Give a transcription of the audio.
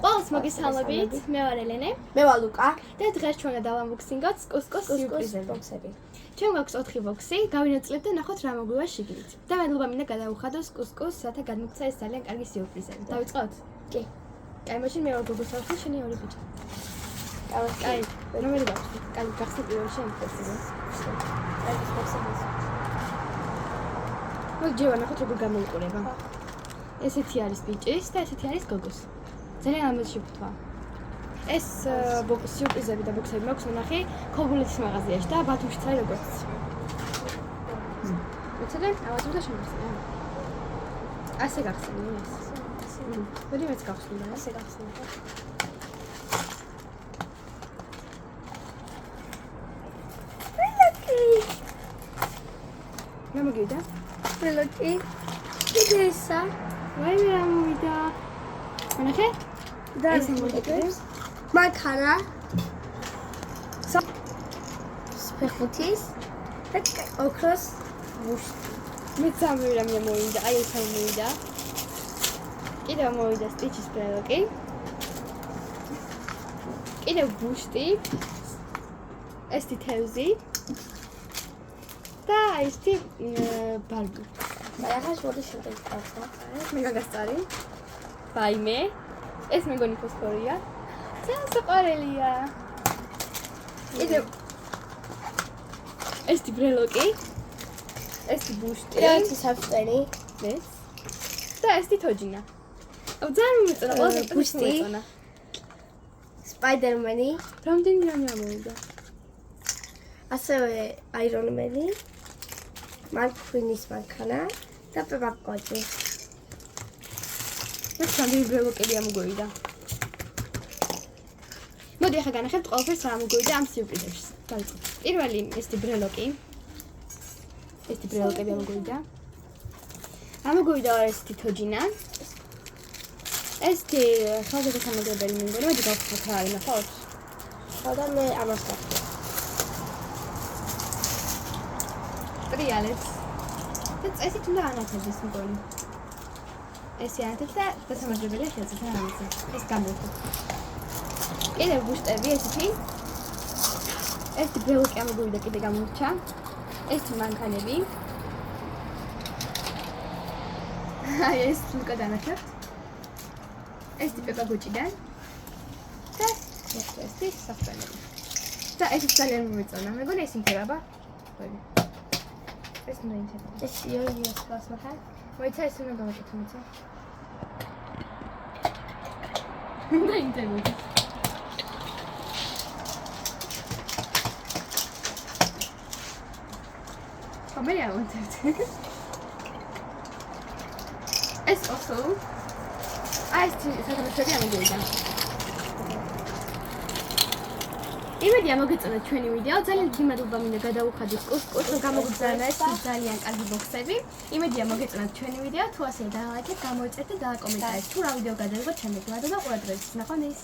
ყველას მოგესალმებით, მე ვარ ელენე. მე ვარ ლუკა. და დღეს ჩვენ დავამბოქსინგოთ კუსკოს სიურპრიზები. ჩვენ გვაქვს 4 ბოქსი, გავინაწილეთ და ნახოთ რა მოგვივა შიგნით. და მადლობა მინდა გადავუხადოს კუსკოს, რათა გადმოგცა ეს ძალიან კარგი სიურპრიზები. დავიწყოთ? კი. კაი, მაშინ მე ვარ გოგოს ავხსნი, შენი ორი ბიჭი. კაი, რომელი ბოქსი? კაი, გახსნე პირველ შენ ბოქსზე. კაი, ეს ბოქსი. მოგჯერა ნახოთ როგორ გამოიყურება. ესეთი არის ბიჭის და ესეთი არის გოგოს. ძალიან ამბეცი ვთქვა. ეს სიურპრიზები და ბოქსები მაქვს ნახე ქობულეთის მაღაზიაში და ბათუმში წაი როგორც. მეცადე, ავაძებდა შემოსწია. ასე გახსენე ეს. მოდი მეც გავხსნი, ასე გახსნი. მე მოგივიდა? ბრელოკი. იდეისა. ვაი რა მოვიდა. ნახე? და ეს მოგიდეს. მანქანა. სპეხუთის და ოქროს ბუშტი. მე სამი რამე მოვიდა, აი ეს მოვიდა. კიდევ მოვიდა სტიჩის ბრელოკი. კიდევ ბუშტი. ეს თითევზი. და ეს ბარბი. ახლა შევდი შემდეგ გავხსნა. მე გაგასწარი. ბაიმე. ეს მეგონი ფოსფორია. ძალიან საყვარელია. კიდევ ეს ბრელოკი. ეს ბუშტი. ეს საფრენი. ეს. და ეს თოჯინა. აუ ძალიან მომეწონა, ყველაზე ბუშტი. სპაიდერმენი. რამდენი რამე ამოვიდა? ასევე აირონმენი. მარკვინის მანქანა და პეპაკოჭი. ეს რამდენი ბრელოკები ამოგვივიდა? მოდი ახლა განახებთ ყველაფერს რა ამოგვივიდა ამ სიურპრიზებში. დავიწყოთ. პირველი ეს ბრელოკი. ეს ბრელოკები ამოგვივიდა. ამოგვივიდა ეს თოჯინა. ეს ხალხოსამაგებელი მეგონა, მოდი გავხსნათ რა არის ნახოთ. და მე ამას გავხსნა. ტრიალებს. და წესით უნდა ანათებს მგონი. ეს ანათებს და დასამაგებელია ხელზე თან ამაზე. ეს გამოვხო. კიდევ ბუშტები ესეთი. ეს ბრელოკი ამოგვივიდა კიდე გამორჩა. ეს მანქანები. აი ეს ლუკა დანახებთ. ეს პეპაგოჭიდან. და ეს საფრენები. და ეს ძალიან მომეწონა. მეგონა ეს ინტერაბა. ეს უნდა ინტერაბა. ეს იოს გასმახა. მოიცა ეს უნდა გავაკეთო მოიცა. უნდა ინტერაბა. მე არ ვანთებ. ეს also აი ეს ამოგვიდა. იმედია მოგეწონათ ჩვენი ვიდეო. ძალიან დიდი მადლობა მინდა გადავუხადოთ კუსკოს გამოგზავნა ეს ძალიან კარგი ბოქსები. იმედია მოგეწონათ ჩვენი ვიდეო. თუ ასე დალაიქეთ, გამოიწერეთ და დააკომენტარეთ. თუ რა ვიდეო გადავიღოთ, შემდეგი მადლობა ყურადღებისთვის. ნახვამდის.